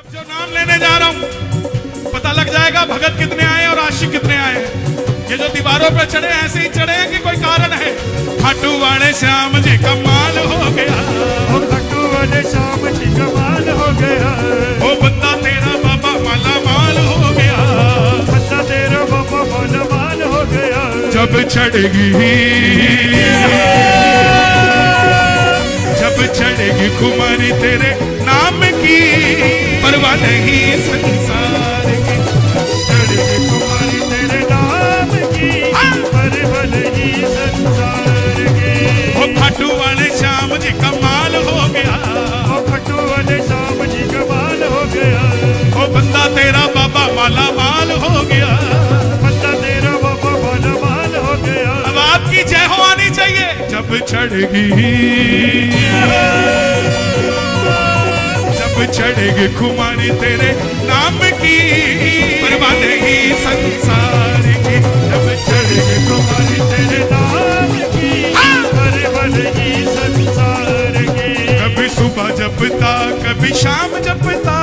जो नाम लेने जा रहा हूँ पता लग जाएगा भगत कितने आए और आशिक कितने आए। ये जो दीवारों पे चढ़े ऐसे ही चढ़े हैं कि कोई कारण है। खाटू वाले श्याम जी कमाल हो गया, खाटू वाले श्याम जी कमाल हो गया। ओ बंदा तेरा बाबा माला माल हो गया, बंदा तेरा बाबा माला माल हो गया। जब चढ़ेगी खुमारी तेरे नाम की परवाह नहीं संसार की। चढ़ेगी खुमारी तेरे नाम की परवाह नहीं संसार की। ओ खाटू वाले श्याम जी कमाल हो गया, ओ खाटू वाले श्याम जी कमाल हो गया। ओ बंदा तेरा बाबा माला माल हो गया, बंदा तेरा बाबा माला माल हो गया। अब आपकी जय हो आनी चाहिए। जब चढ़ेगी चढ़ेगी खुमारी तेरे नाम की परवाह नहीं संसार की। जब चढ़ेगी खुमारी तेरे नाम की परवाह नहीं संसार की। कभी सुबह जपता कभी शाम जपता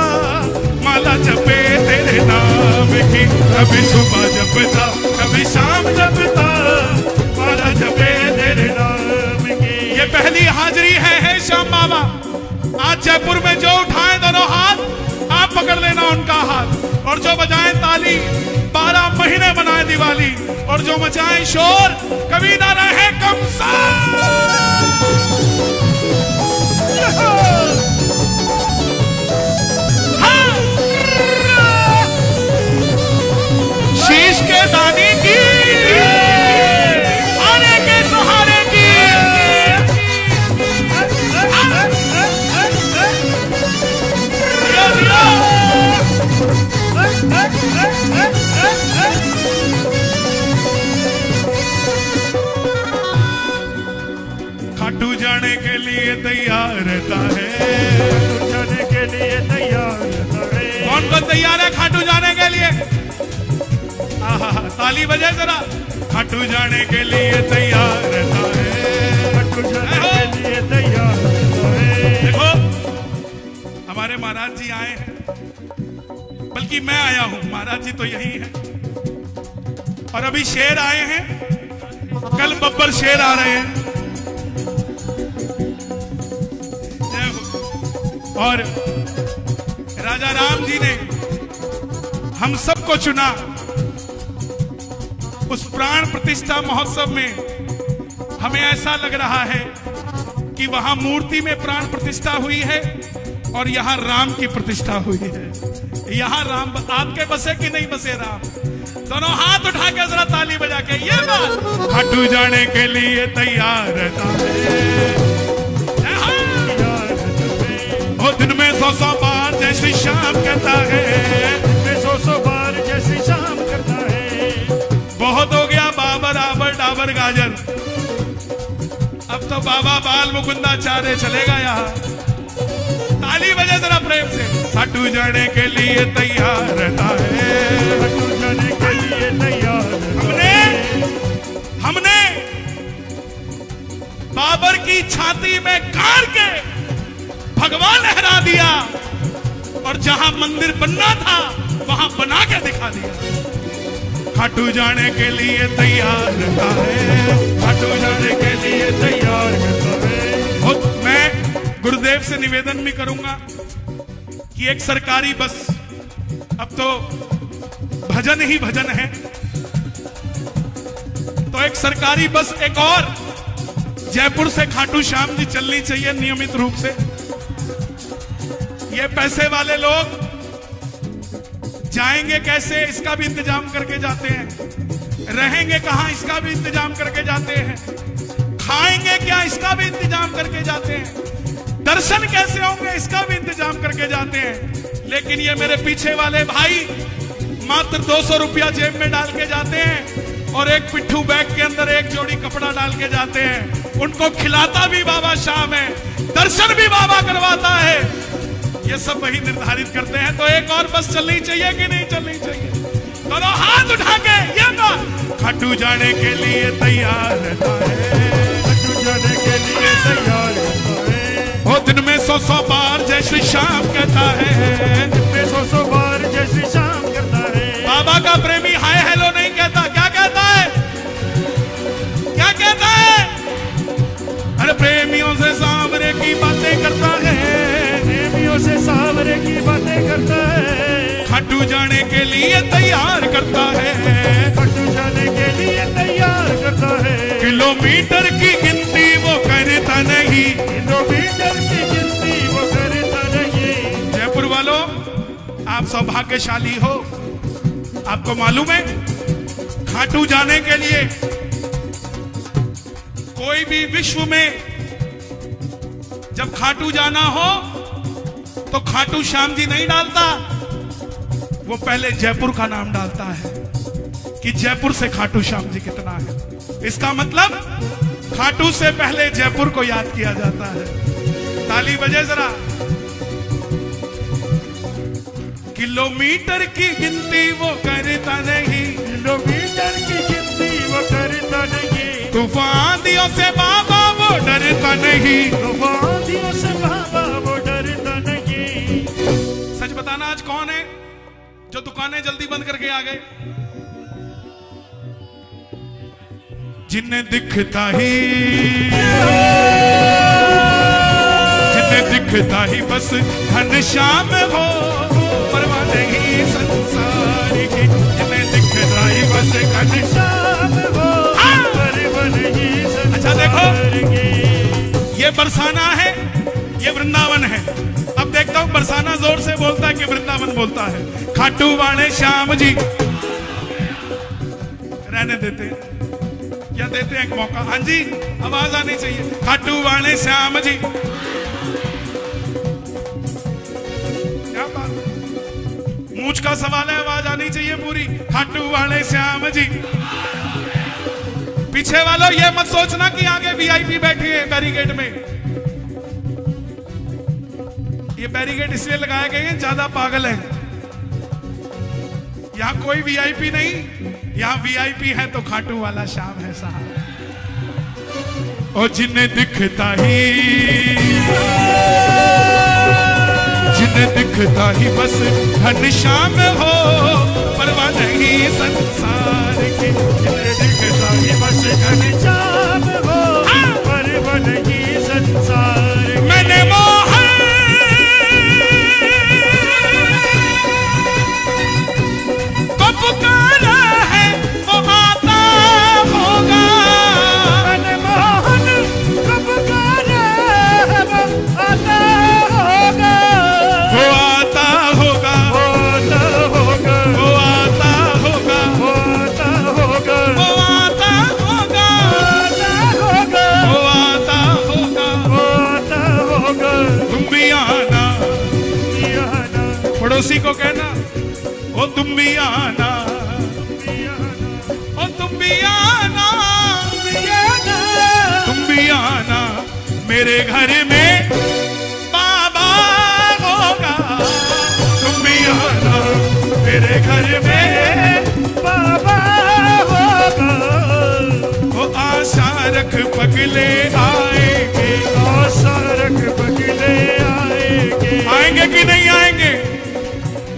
माला जपे तेरे नाम की। कभी सुबह जपता कभी शाम जपता माला जपे तेरे नाम की। ये पहली हाजिरी है श्याम बाबा। आज जयपुर में जो उठाएं दोनों हाथ आप पकड़ लेना उनका हाथ, और जो बजाएं ताली 12 महीने बनाए दिवाली, और जो मचाएं शोर कभी ना रहे कम शीश के दानी की आने के सहारे की। खाटू जाने के लिए तैयार रहता है, खाटू जाने के लिए तैयार रहता है। कौन कौन तैयार है खाटू जाने के लिए? ताली बजाए जरा। खाटू जाने के लिए तैयार रहता है, खाटू जाने के लिए तैयार रहता है। देखो हमारे महाराज जी आए हैं, बल्कि मैं आया हूं, महाराज जी तो यही है। और अभी शेर आए हैं, कल बब्बर शेर आ रहे हैं। और राजा राम जी ने हम सबको चुना उस प्राण प्रतिष्ठा महोत्सव में। हमें ऐसा लग रहा है कि वहां मूर्ति में प्राण प्रतिष्ठा हुई है और यहां राम की प्रतिष्ठा हुई है। यहां राम आपके बसे कि नहीं बसे राम? दोनों हाथ उठा के जरा ताली बजा के ये बात। खाटू जाने के लिए तैयार रहता है, वो दिन में 100 बार जय श्री श्याम कहता है, दिन में 100 बार जय श्री श्याम करता है। बहुत हो गया बाबर आबर डाबर गाजर, अब तो बाबा बाल मुकुंदाचार्य चलेगा यहाँ। ताली बजे जरा प्रेम से। खाटू जाने के लिए तैयार रहता है, खाटू जाने के लिए तैयार। हमने बाबर की छाती में गाड़ के भगवान लहरा दिया, और जहां मंदिर बनना था वहां बना के दिखा दिया। खाटू जाने के लिए तैयार रहता है, खाटू जाने के लिए तैयार रहता है। मैं गुरुदेव से निवेदन भी करूंगा कि एक सरकारी बस, अब तो भजन ही भजन है, तो एक सरकारी बस एक और जयपुर से खाटू श्याम जी चलनी चाहिए नियमित रूप से। ये पैसे वाले लोग जाएंगे कैसे इसका भी इंतजाम करके जाते हैं, रहेंगे कहां इसका भी इंतजाम करके जाते हैं, खाएंगे क्या इसका भी इंतजाम करके जाते हैं, दर्शन कैसे होंगे इसका भी इंतजाम करके जाते हैं। लेकिन ये मेरे पीछे वाले भाई मात्र 200 रुपया जेब में डाल के जाते हैं और एक पिट्ठू बैग के अंदर एक जोड़ी कपड़ा डाल के जाते हैं। उनको खिलाता भी बाबा श्याम है, दर्शन भी बाबा करवाता है। ये सब वही निर्धारित करते हैं। तो एक और बस चलनी चाहिए कि नहीं चलनी चाहिए? दोनों हाथ उठा के ये बात। खाटू जाने के लिए तैयार रहता है, खाटू जाने के लिए तैयार रहता है। वो दिन में 100 बार जय श्री श्याम कहता है, दिन में खाटू जाने के लिए तैयार करता है, खाटू जाने के लिए तैयार करता है। किलोमीटर की गिनती वो करता नहीं, किलोमीटर की गिनती वो करता नहीं। जयपुर वालों, आप सौभाग्यशाली हो। आपको मालूम है, खाटू जाने के लिए कोई भी विश्व में जब खाटू जाना हो तो खाटू श्याम जी नहीं डालता, वो पहले जयपुर का नाम डालता है कि जयपुर से खाटू श्याम जी कितना है। इसका मतलब खाटू से पहले जयपुर को याद किया जाता है। ताली बजे जरा। किलोमीटर की गिनती वो करता नहीं, किलोमीटर की गिनती वो करता नहीं। तूफानियों से बाबा वो डरता नहीं, तूफानियों से बाबा वो डरता नहीं। सच बताना, आज कौन है जो दुकानें जल्दी बंद करके आ गए? जिन्हें दिखता ही बस घनश्याम हो, परवाह नहीं संसार की। जिन्हें दिखता ही बस घनश्याम हो, परवाह नहीं संसार। अच्छा देखो, ये बरसाना है, ये वृंदावन है। अब देखता हूं बरसाना जोर से बोलता है कि वृंदावन बोलता है। खाटू वाले श्याम जी रहने देते हैं या देते हैं एक मौका? हाँ जी, आवाज आनी चाहिए। खाटू वाले श्याम जी, क्या बात, मूंछ का सवाल है, आवाज आनी चाहिए पूरी। खाटू वाले श्याम जी। पीछे वालों, ये मत सोचना कि आगे वीआईपी बैठे हैं बैरिकेड में। ये बैरिकेड इसलिए लगाए गए हैं, ज्यादा पागल है। यहां कोई वीआईपी नहीं, यहां वीआईपी है तो खाटू वाला श्याम है साहब। और जिन्हें दिखता ही बस घनश्याम हो, परवाह नहीं संसार की। जिन्हें दिखता ही बस घनश्याम हो, परवाह नहीं संसार की। मैंने मोहन को पुकारा है, वो आता होगा। मैंने मोहन को पुकारा है, वो आता होगा। वो आता होगा, वो आता होगा, वो आता होगा, वो आता होगा, वो आता होगा, वो वो आता होगा, आता होगा। वो आता होगा। तुम भी आना, आना, पड़ोसी को कहना, ओ तुम भी आना, ओ तुम भी आना, तुम भी आना, मेरे घर में बाबा होगा। तुम भी आना, मेरे घर में बाबा होगा। वो आशा रख पगले आएंगे। आशा रख पगले आएंगे। आएंगे कि नहीं आएंगे?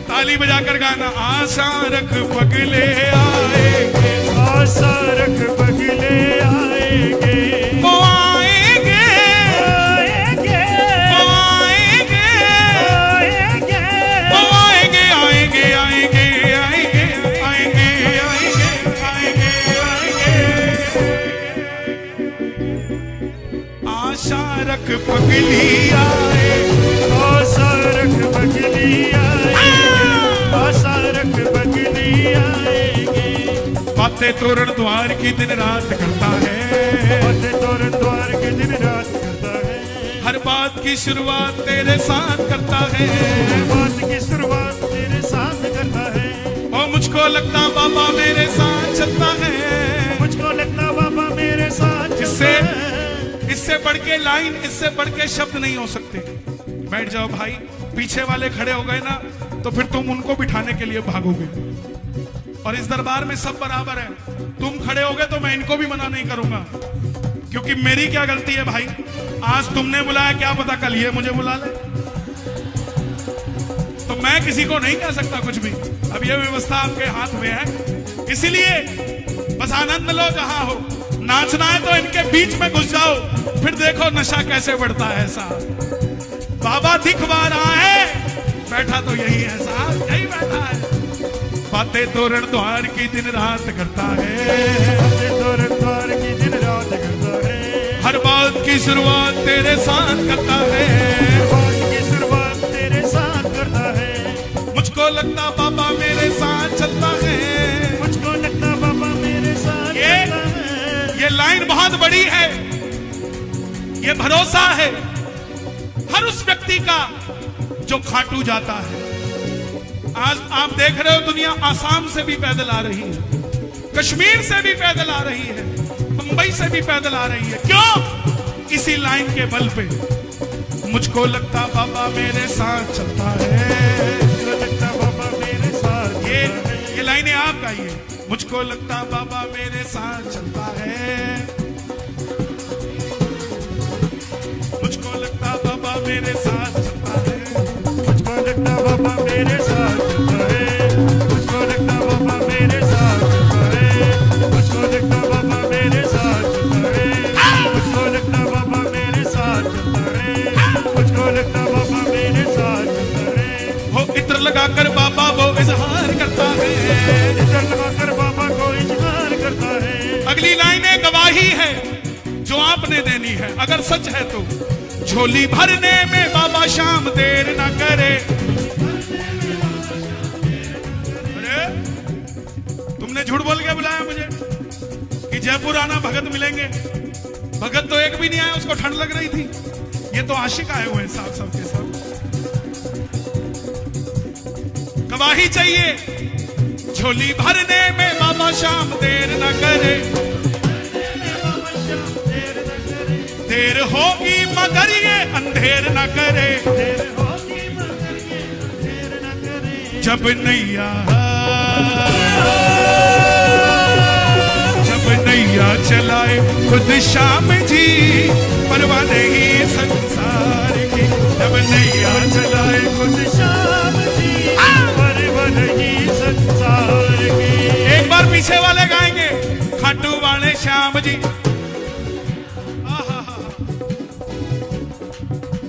ताली बजाकर गाना। आशा रख पगले आएंगे, आशा रख पगले आएंगे। वो आएंगे, आएंगे, वो आएंगे, आएंगे, वो आएंगे, आएंगे, आएंगे, आएंगे, आएंगे, आएंगे, आएंगे। आशा रख पगली आए, आशा रख पगली आएंगे। आशा रख पगली आएंगे। बातें तोरण द्वार की दिन रात करता है, बातें तोरण द्वार के दिन रात करता है। हर बात की शुरुआत तेरे साथ करता है। बात की शुरुआत तेरे साथ करता है। ओ मुझको लगता बाबा मेरे साथ चलता है। मुझको लगता बाबा मेरे साथ इससे चलता है। इससे बढ़ के लाइन, इससे बढ़ के शब्द नहीं हो सकते। बैठ जाओ भाई। पीछे वाले खड़े हो गए ना तो फिर तुम उनको बिठाने के लिए भागोगे। और इस दरबार में सब बराबर है। तुम खड़े हो गए तो मैं इनको भी मना नहीं करूंगा, क्योंकि मेरी क्या गलती है भाई? आज तुमने बुलाया, क्या पता कल ये मुझे बुला ले। तो मैं किसी को नहीं कह सकता कुछ भी। अब ये व्यवस्था आपके हाथ में है, इसीलिए बस आनंद लो जहां हो। नाचना है तो इनके बीच में घुस जाओ, फिर देखो नशा कैसे बढ़ता है साहब। बाबा दिखवा रहा है, बैठा तो यही है साहब, यही बैठा है। बातें तोरण द्वार की दिन रात करता है, बातें तोरण द्वार की दिन रात करता है। हर बात की शुरुआत तेरे साथ करता है, बात की शुरुआत तेरे साथ करता है। मुझको लगता बाबा मेरे साथ चलता है, मुझको लगता बाबा मेरे साथ चलता है। ये लाइन बहुत बड़ी है। ये भरोसा है हर उस व्यक्ति का जो खाटू जाता है। आज आप देख रहे हो दुनिया आसाम से भी पैदल आ रही है, कश्मीर से भी पैदल आ रही है, मुंबई से भी पैदल आ रही है। क्यों? इसी लाइन के बल पे। मुझको लगता बाबा मेरे साथ चलता है, मुझको लगता बाबा मेरे साथ। ये लाइनें आप गाइए। मुझको लगता बाबा मेरे साथ चलता है, मुझको लगता बाबा मेरे साथ चलता है, मुझको लगता बाबा मेरे साथ चलता है। मुझको लगता बाबा मेरे साथ चलता है। मुझको लगता बाबा मेरे साथ चलता है। मुझको लगता बाबा मेरे साथ चलता है। मुझको लगता बाबा मेरे साथ चलता है। वो इत्र लगाकर बाबा वो इजहार करता है, इधर लगाकर बाबा को इजहार करता है। अगली लाइनें गवाही है जो आपने देनी है। अगर सच है तो झोली भरने में बाबा शाम देर न करे। अरे तुमने झूठ बोल के बुलाया मुझे कि जयपुर आना भगत मिलेंगे। भगत तो एक भी नहीं आया, उसको ठंड लग रही थी। ये तो आशिक आए हुए हैं साहब, सबके सब। गवाही चाहिए। झोली भरने में बाबा शाम देर न करे, देर होगी मगर ये अंधेर न करे। जब नैया चलाए खुद शाम जी, परवाह नहीं संसार की। जब नैया चलाए खुद शाम जी, परवाह नहीं संसार की। एक बार पीछे वाले गाएंगे, खाटू वाले श्याम जी।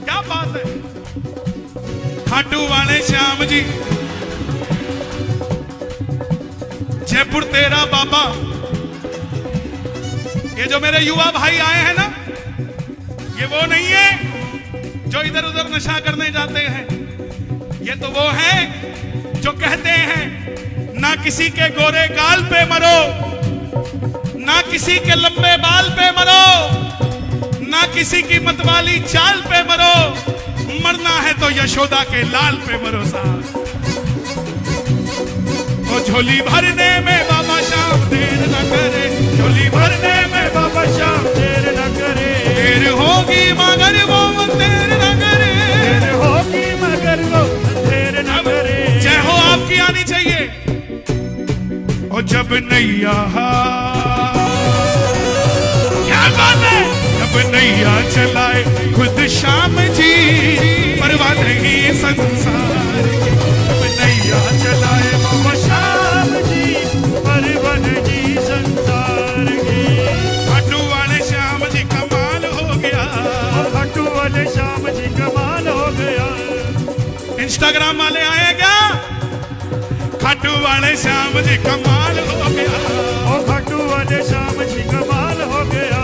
क्या बात है, खाटू वाले श्याम जी। जयपुर तेरा बाबा। ये जो मेरे युवा भाई आए हैं ना, ये वो नहीं है जो इधर उधर नशा करने जाते हैं। ये तो वो हैं जो कहते हैं ना किसी के गोरे गाल पे मरो, ना किसी के लंबे बाल पे मरो, ना किसी की मतवाली चाल पे मरो, मरना है तो यशोदा के लाल पे मरो साहब। वो झोली भरने में बाबा शाम देर न करे, झोली भरने में बाबा शाम देर न करे। देर होगी मगर वो देर न करे, देर होगी मगर वो देर न करे। जय हो आपकी आनी चाहिए। और जब नैया, क्या बात है, जब नैया चलाए खुद शाम जी, परवाह नहीं संसार की। जब नैया चलाए बाबा शाम जी, परवाह नहीं संसार की। खाटू वाले श्याम जी कमाल हो गया, खाटू वाले श्याम जी कमाल हो गया। इंस्टाग्राम वाले आए क्या? खाटू वाले श्याम जी कमाल हो गया, ओ खाटू वाले श्याम जी कमाल हो गया।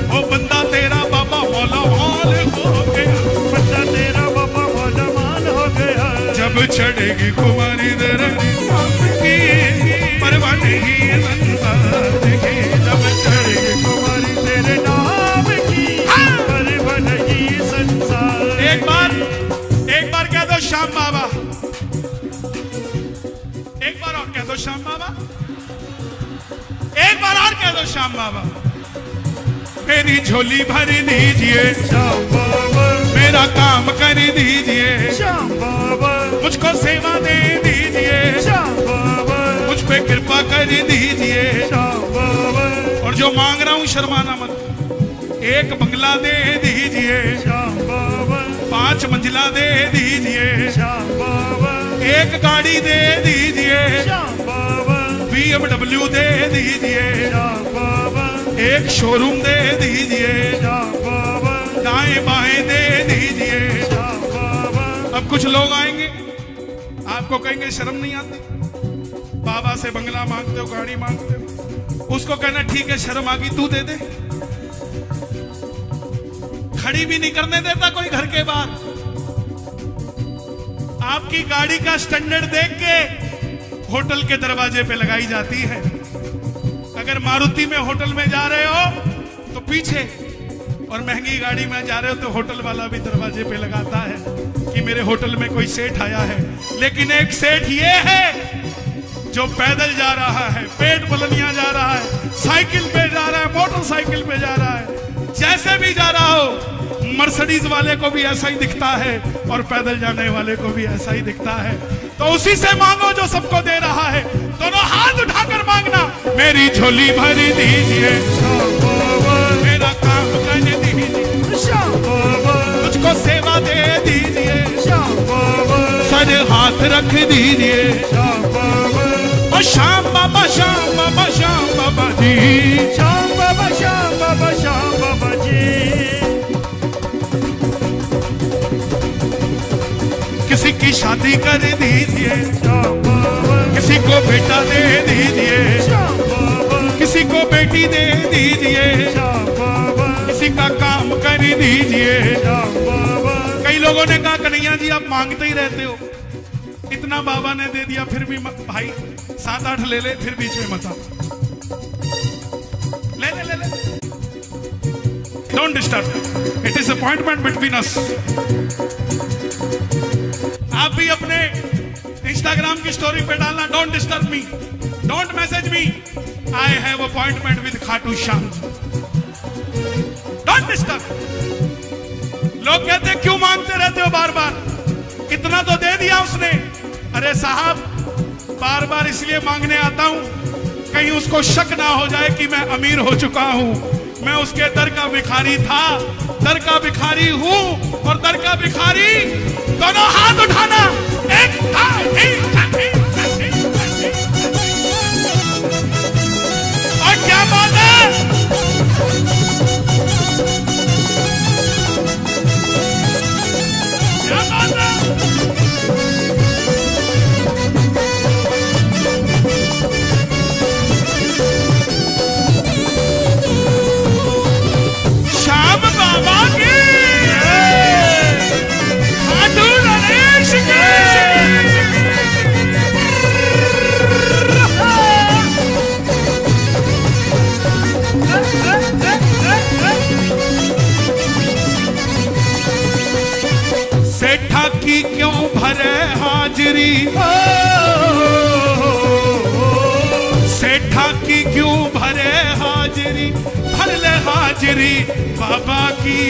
ओ बंदा तेरा बाबा मौला माल हो गया, बंदा तेरा बाबा मौला माल हो गया। जब चढ़ेगी कुमारी दरनी की, परवाह नहीं संसार की। जब चढ़ेगी कुमारी तेरे नाम की, परवाह नहीं संसार। एक बार कह दो श्याम बाबा, एक बार और कह दो श्याम बाबा, एक बार और कह दो श्याम बाबा। मेरी झोली भर दीजिए श्याम बाबा, मेरा काम कर दीजिए श्याम बाबा, मुझको सेवा दे दीजिए श्याम बाबा, मुझ पे कृपा कर दीजिए। श्याम बाबा, और जो मांग रहा हूं शर्माना मत। एक बंगला दे दीजिए, श्याम बाबा, 5 मंजिला दे दीजिए, श्याम बाबा, एक गाड़ी दे दीजिए, श्याम बाबा, BMW दे दीजिए, श्याम बाबा, एक शोरूम दे दीजिए, श्याम बाबा, दाएं बाएं दे दीजिए। श्याम बाबा। अब कुछ लोग आएंगे, आपको कहेंगे शर्म नहीं आती, बाबा से बंगला मांगते हो, गाड़ी मांगते हो, उसको कहना ठीक है शर्म आ गई तू दे दे। खड़ी भी नहीं करने देता कोई घर के बाहर। आपकी गाड़ी का स्टैंडर्ड देख के होटल के दरवाजे पे लगाई जाती है। अगर मारुति में होटल में जा रहे हो तो पीछे, और महंगी गाड़ी में जा रहे हो तो होटल वाला भी दरवाजे पे लगाता है कि मेरे होटल में कोई सेठ आया है। लेकिन एक सेठ ये है जो पैदल जा रहा है, पेट बलनिया जा रहा है, साइकिल पे जा रहा है, मोटरसाइकिल पे जा रहा है, जैसे भी जा रहा हो, मर्सिडीज वाले को भी ऐसा ही दिखता है और पैदल जाने वाले को भी ऐसा ही दिखता है। तो उसी से मांगो जो सबको दे रहा है। दोनों हाथ उठाकर मांगना, मेरी झोली भर दीजिए, मेरा काम करने दीजिए, मुझको सेवा दे दीजिए, सर हाथ रख दीजिए। और श्याम बाबा श्याम बाबा श्याम बाबा जी, श्याम बाबा श्याम बाबा श्याम बाबा जी। किसी की शादी कर दीजिए, किसी को बेटा दे दीजिए, किसी को बेटी दे दीजिए, किसी का काम कर दीजिए। कई लोगों ने कहा कन्हैया जी आप मांगते ही रहते हो, इतना बाबा ने दे दिया फिर भी भाई 7-8 ले ले, फिर बीच में मत आ, ले ले ले ले, don't disturb, it is appointment between us. आप भी अपने इंस्टाग्राम की स्टोरी पे डालना, don't disturb me, don't message me, I have appointment with Khatu Shyam, don't disturb. लोग कहते हैं क्यों मांगते रहते हो बार बार, इतना तो दे दिया उसने। अरे साहब बार बार इसलिए मांगने आता हूं कहीं उसको शक ना हो जाए कि मैं अमीर हो चुका हूं। मैं उसके दर का भिखारी था, दर का भिखारी हूं और दर का भिखारी। दोनों हाथ उठाना, एक और क्या बात है। क्या बात है। श्याम बाबा की, खाटू नरेश की। सेठा की क्यों भरे हाजिरी, सेठा की क्यों भरे हाजिरी, भर ले हाजिरी बाबा की।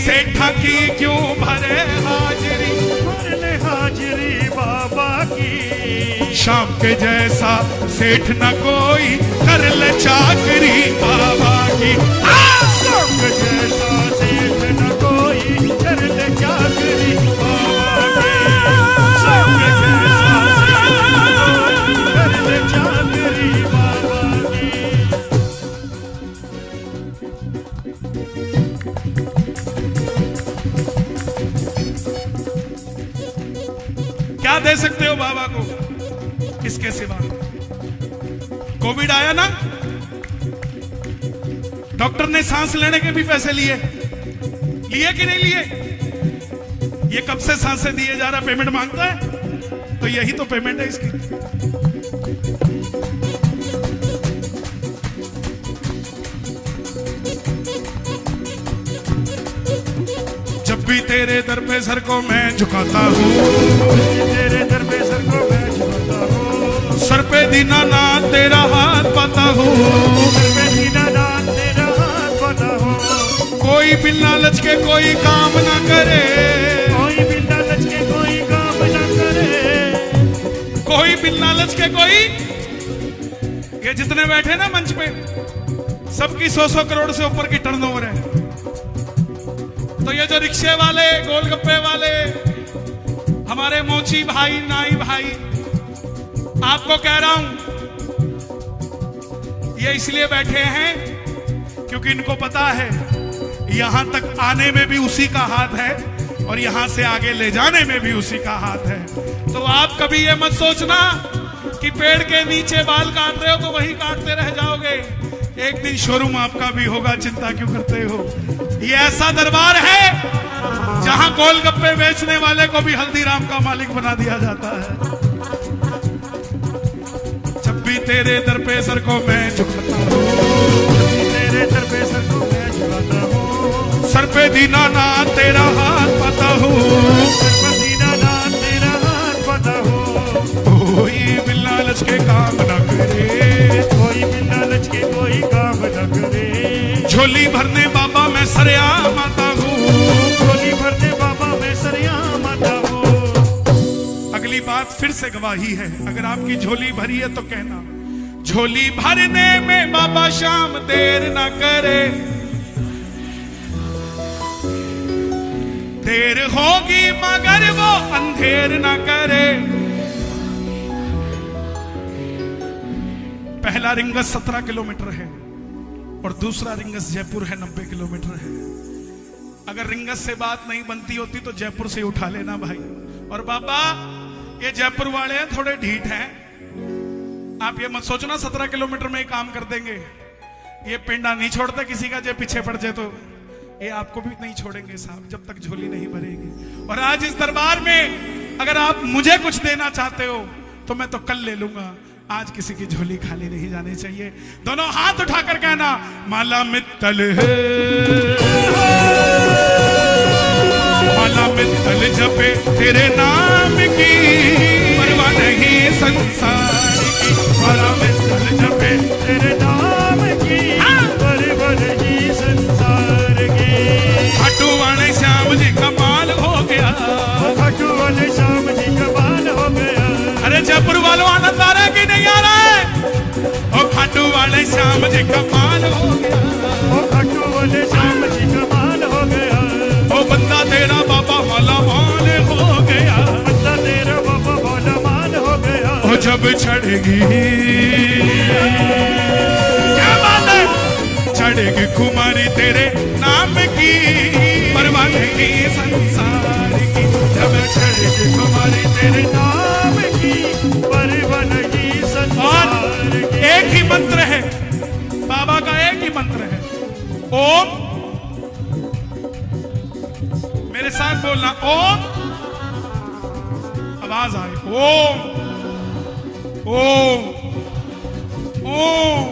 सेठा की क्यों भरे हाजिरी, भर ले हाजिरी बाबा की। शाम के जैसा सेठ न कोई, कर ले चाकरी बाबा की। शाम के जैसा सेठ न कोई, कर ले चाकरी बाबा की। शाम के जैसा सेठ न कोई, कर ले चाकरी बाबा की। क्या दे सकते हो बाबा को इसके सिवा? कोविड आया ना, डॉक्टर ने सांस लेने के भी पैसे लिए कि नहीं लिए? ये कब से सांसें दिए जा रहा, पेमेंट मांगता है, तो यही तो पेमेंट है इसकी। जब भी तेरे दर पे सर को मैं झुकाता हूँ, तेरे दर पे सर को मैं झुकाता हूँ, सर पे दीनानाथ तेरा हाथ पाता हूँ, सर पे दीनानाथ तेरा हाथ पाता हूँ। कोई बिन लालच के कोई काम ना करे, कोई बिन लालच के कोई काम ना करे, कोई बिन लालच के कोई। ये जितने बैठे ना मंच पे, सबकी 100-100 करोड़ से ऊपर की टर्नओवर है। तो ये जो रिक्शे वाले, गोलगप्पे वाले, हमारे मोची भाई, नाई भाई, आपको कह रहा हूं, ये इसलिए बैठे हैं क्योंकि इनको पता है यहां तक आने में भी उसी का हाथ है और यहां से आगे ले जाने में भी उसी का हाथ है। तो आप कभी कभी ये मत सोचना कि पेड़ के नीचे बाल काट रहे हो तो वही काटते रह जाओगे। एक दिन शोरूम आपका भी होगा, चिंता क्यों करते हो। ये ऐसा दरबार है जहां गोलगप्पे बेचने वाले को भी हल्दीराम का मालिक बना दिया जाता है। जब भी तेरे दर पे सर को मैं झुकाता हूँ, तेरे दर पे सर को मैं झुकाता हूँ, सर पे दीनानाथ तेरा हाथ पाता हूँ, सर पे दीनानाथ तेरा हाथ पाता हूँ। कोई बिन लालच के काम न करे, कोई बिन लालच के कोई काम न करे। झोली भरने बाबा मैं सरेआम आता हूँ, झोली भरने बाबा मैं सरेआम आता हूँ। अगली बात फिर से गवाही है, अगर आपकी झोली भरी है तो कहना, झोली भरने में बाबा शाम देर ना करे, देर होगी मगर वो अंधेर ना करे। पहला रिंगस 17 किलोमीटर है और दूसरा रिंगस जयपुर है 90 किलोमीटर है। अगर रिंगस से बात नहीं बनती होती तो जयपुर से उठा लेना भाई। और बाबा ये जयपुर वाले हैं, थोड़े ढीठ हैं, आप ये मत सोचना 17 किलोमीटर में ही काम कर देंगे। ये पिंडा नहीं छोड़ते किसी का, जो पीछे पड़ जाए तो ये आपको भी नहीं छोड़ेंगे साहब, जब तक झोली नहीं भरेगी। और आज इस दरबार में अगर आप मुझे कुछ देना चाहते हो तो मैं तो कल ले लूंगा, आज किसी की झोली खाली नहीं जानी चाहिए। दोनों हाथ उठाकर कहना, माला मित्तल है, माला मित्तल जपे तेरे नाम की, परवाह नहीं संसार की, माला मित्तल जपे तेरे नाम की, परवाह नहीं संसार की। खाटू वाले श्याम जी कमाल हो गया, खाटू वाले श्याम जी कमाल हो गया। अरे जयपुर वालों आनंद आ रहा है कि नहीं आ रहा है? ओ खाटू वाले श्याम जी कमाल हो गया, ओ खाटू वाले श्याम जी कमाल हो गया। ओ बंदा तेरा बाबा माला माल हो गया, बंदा तेरा बाबा माला माल हो गया। ओ जब चढ़ेगी, क्या बात है, चढ़ेगी कुमारी तेरे नाम की, परवाह नहीं संसार की। जब चढ़ेगी कुमारी तेरे नाम की, परवाह नहीं संसार की। एक ही मंत्र है बाबा का, एक ही मंत्र है, ओम। मेरे साथ बोलना, ओम, आवाज आए, ओम ओम ओम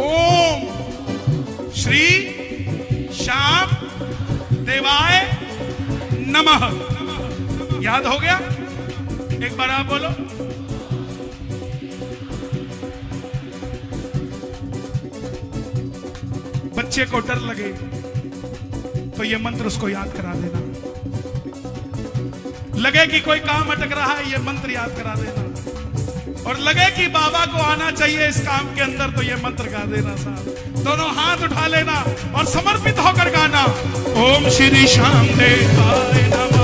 ओम श्री श्याम देवाय नमः। याद हो गया? एक बार आप बोलो। बच्चे को डर लगे तो ये मंत्र उसको याद करा देना, लगे कि कोई काम अटक रहा है ये मंत्र याद करा देना, और लगे कि बाबा को आना चाहिए इस काम के अंदर तो ये मंत्र गा देना साहब। दोनों हाथ उठा लेना और समर्पित होकर गाना, ओम श्री श्याम देवाय नमः।